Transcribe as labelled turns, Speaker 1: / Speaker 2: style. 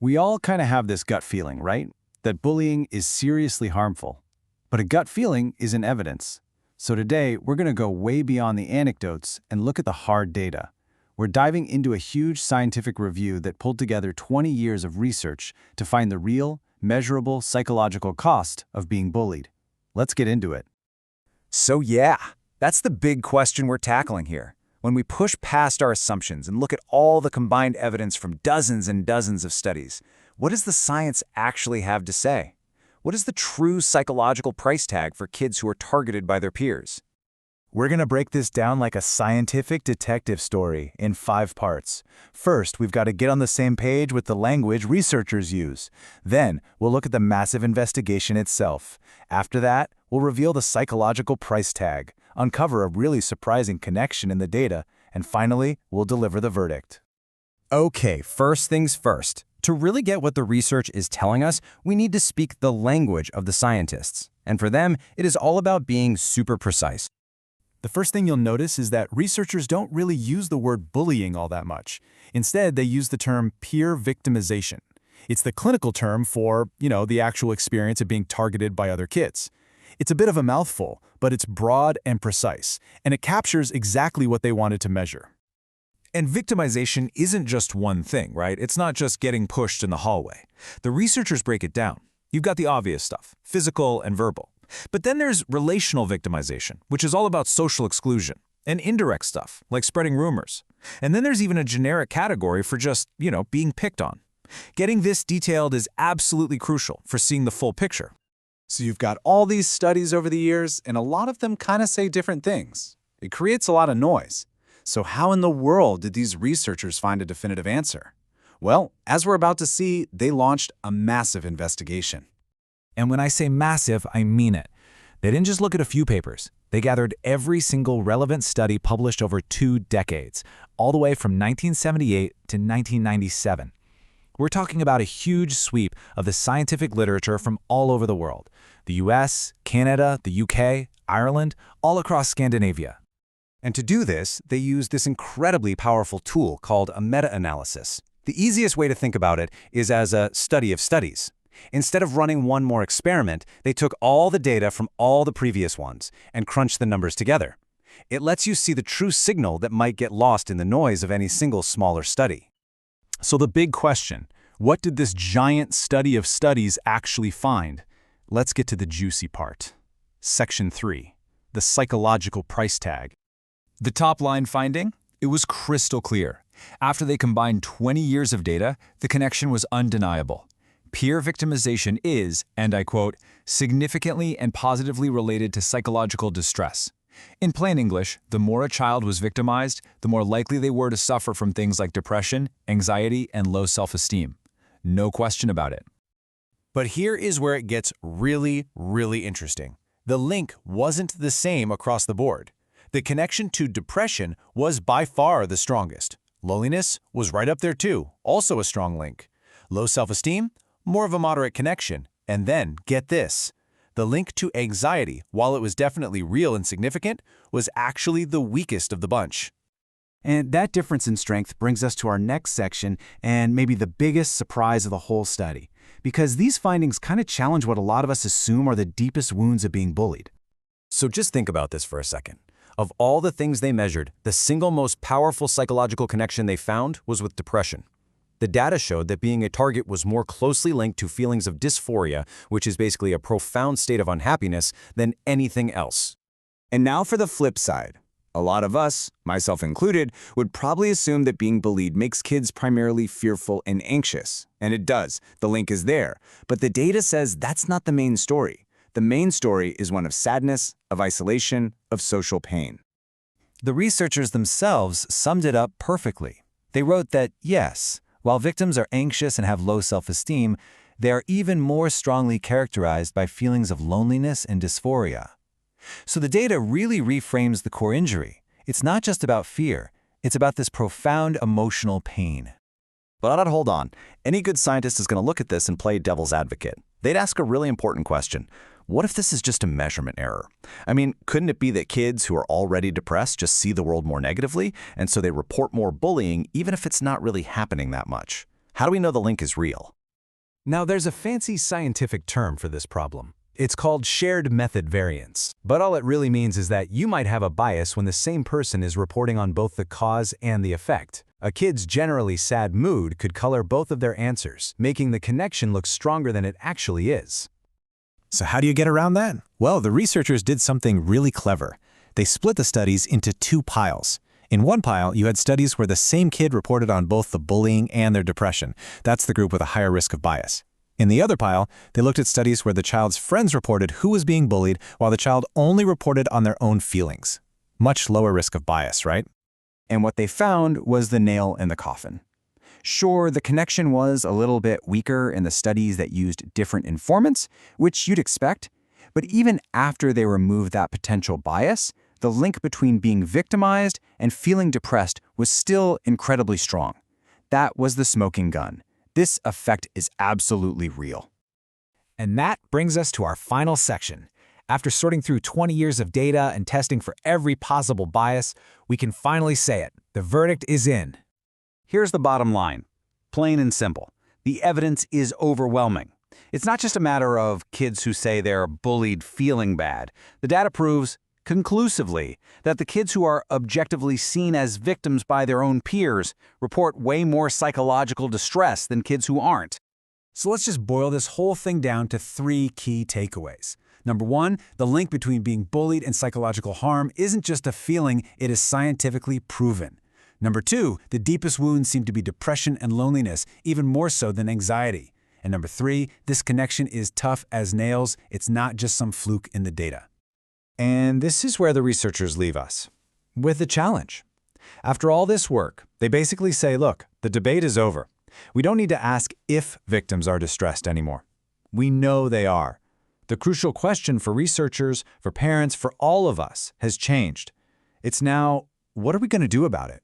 Speaker 1: We all kind of have this gut feeling, right? That bullying is seriously harmful. But a gut feeling isn't evidence. So today, we're going to go way beyond the anecdotes and look at the hard data. We're diving into a huge scientific review that pulled together 20 years of research to find the real, measurable psychological cost of being bullied. Let's get into it.
Speaker 2: So yeah, that's the big question we're tackling here. When we push past our assumptions and look at all the combined evidence from dozens and dozens of studies, what does the science actually have to say? What is the true psychological price tag for kids who are targeted by their peers?
Speaker 3: We're going to break this down like a scientific detective story in 5 parts. First, we've got to get on the same page with the language researchers use. Then, we'll look at the massive investigation itself. After that, we'll reveal the psychological price tag, uncover a really surprising connection in the data, and finally, we'll deliver the verdict.
Speaker 4: Okay, first things first. To really get what the research is telling us, we need to speak the language of the scientists. And for them, it is all about being super precise.
Speaker 3: The first thing you'll notice is that researchers don't really use the word bullying all that much. Instead, they use the term peer victimization. It's the clinical term for, the actual experience of being targeted by other kids. It's a bit of a mouthful, but it's broad and precise, and it captures exactly what they wanted to measure.
Speaker 2: And victimization isn't just one thing, right? It's not just getting pushed in the hallway. The researchers break it down. You've got the obvious stuff, physical and verbal. But then there's relational victimization, which is all about social exclusion, and indirect stuff, like spreading rumors. And then there's even a generic category for just, being picked on. Getting this detailed is absolutely crucial for seeing the full picture.
Speaker 5: So you've got all these studies over the years, and a lot of them kind of say different things. It creates a lot of noise. So how in the world did these researchers find a definitive answer? Well, as we're about to see, they launched a massive investigation.
Speaker 2: And when I say massive, I mean it. They didn't just look at a few papers. They gathered every single relevant study published over 2 decades, all the way from 1978 to 1997. We're talking about a huge sweep of the scientific literature from all over the world. The US, Canada, the UK, Ireland, all across Scandinavia.
Speaker 1: And to do this, they used this incredibly powerful tool called a meta-analysis. The easiest way to think about it is as a study of studies. Instead of running one more experiment, they took all the data from all the previous ones and crunched the numbers together. It lets you see the true signal that might get lost in the noise of any single smaller study.
Speaker 3: So the big question, what did this giant study of studies actually find? Let's get to the juicy part. Section 3, the psychological price tag.
Speaker 2: The top line finding? It was crystal clear. After they combined 20 years of data, the connection was undeniable. Peer victimization is, and I quote, significantly and positively related to psychological distress. In plain English, the more a child was victimized, the more likely they were to suffer from things like depression, anxiety, and low self-esteem. No question about it.
Speaker 1: But here is where it gets really, really interesting. The link wasn't the same across the board. The connection to depression was by far the strongest. Loneliness was right up there too, also a strong link. Low self-esteem? More of a moderate connection. And then, get this. The link to anxiety, while it was definitely real and significant, was actually the weakest of the bunch. And that difference in strength brings us to our next section and maybe the biggest surprise of the whole study. Because these findings kind of challenge what a lot of us assume are the deepest wounds of being bullied. So just think about this for a second. Of all the things they measured, the single most powerful psychological connection they found was with depression. The data showed that being a target was more closely linked to feelings of dysphoria, which is basically a profound state of unhappiness, than anything else.
Speaker 6: And now for the flip side. A lot of us, myself included, would probably assume that being bullied makes kids primarily fearful and anxious. And it does. The link is there. But the data says that's not the main story. The main story is one of sadness, of isolation, of social pain.
Speaker 4: The researchers themselves summed it up perfectly. They wrote that, yes, while victims are anxious and have low self-esteem, they are even more strongly characterized by feelings of loneliness and dysphoria. So the data really reframes the core injury. It's not just about fear. It's about this profound emotional pain.
Speaker 1: But hold on. Any good scientist is going to look at this and play devil's advocate. They'd ask a really important question. What if this is just a measurement error? I mean, couldn't it be that kids who are already depressed just see the world more negatively, and so they report more bullying even if it's not really happening that much? How do we know the link is real?
Speaker 2: Now, there's a fancy scientific term for this problem. It's called shared method variance. But all it really means is that you might have a bias when the same person is reporting on both the cause and the effect. A kid's generally sad mood could color both of their answers, making the connection look stronger than it actually is.
Speaker 1: So how do you get around that? Well, the researchers did something really clever. They split the studies into two piles. In one pile, you had studies where the same kid reported on both the bullying and their depression. That's the group with a higher risk of bias. In the other pile, they looked at studies where the child's friends reported who was being bullied while the child only reported on their own feelings. Much lower risk of bias, right?
Speaker 6: And what they found was the nail in the coffin. Sure, the connection was a little bit weaker in the studies that used different informants, which you'd expect, but even after they removed that potential bias, the link between being victimized and feeling depressed was still incredibly strong. That was the smoking gun. This effect is absolutely real.
Speaker 2: And that brings us to our final section. After sorting through 20 years of data and testing for every possible bias, we can finally say it. The verdict is in.
Speaker 5: Here's the bottom line. Plain and simple. The evidence is overwhelming. It's not just a matter of kids who say they're bullied feeling bad. The data proves conclusively that the kids who are objectively seen as victims by their own peers report way more psychological distress than kids who aren't.
Speaker 2: So let's just boil this whole thing down to 3 key takeaways. Number 1, the link between being bullied and psychological harm isn't just a feeling, it is scientifically proven. Number 2, the deepest wounds seem to be depression and loneliness, even more so than anxiety. And number 3, this connection is tough as nails, it's not just some fluke in the data.
Speaker 1: And this is where the researchers leave us, with a challenge. After all this work, they basically say, look, the debate is over. We don't need to ask if victims are distressed anymore. We know they are. The crucial question for researchers, for parents, for all of us has changed. It's now, what are we going to do about it?